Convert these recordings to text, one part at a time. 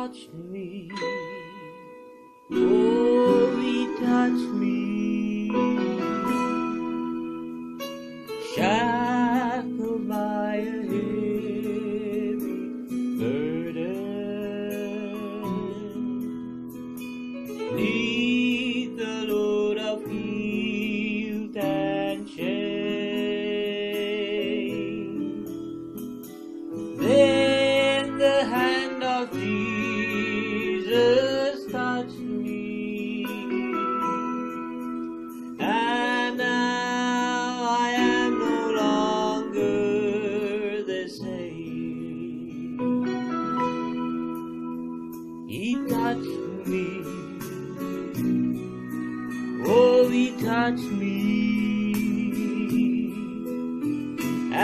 touched me. Oh, he touched me. Shackled by a heavy burden, 'neath the load of guilt and shame. Then the hand of Jesus touched me, and now I am no longer the same. He touched me. Oh, he touched me,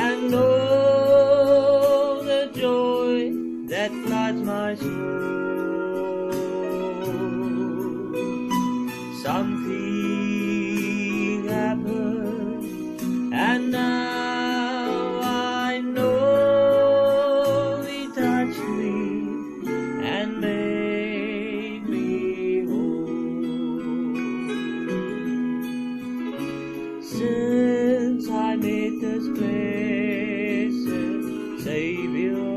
and oh, the joy that floods my soul. Something happened, and now I know he touched me and made me whole. Since I met this blessed Savior,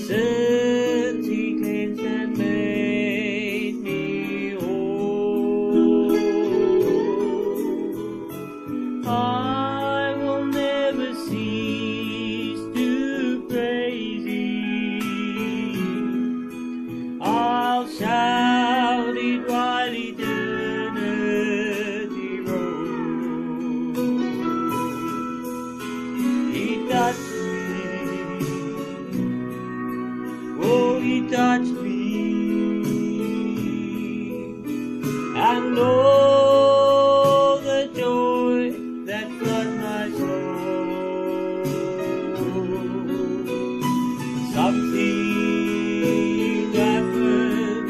since he cleansed and made me whole, I will never cease to praise him. I'll shout it while eternity rolls. He touched me. Oh, he touched me, and oh, the joy that floods my soul. Something happened,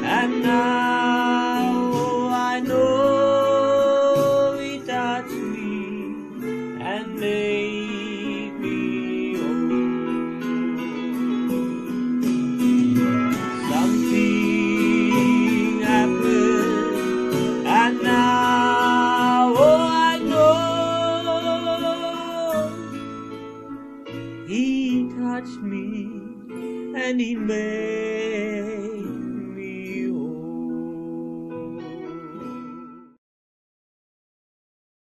and now I know he touched me and made me whole. Something happened, and now I know he touched me and he made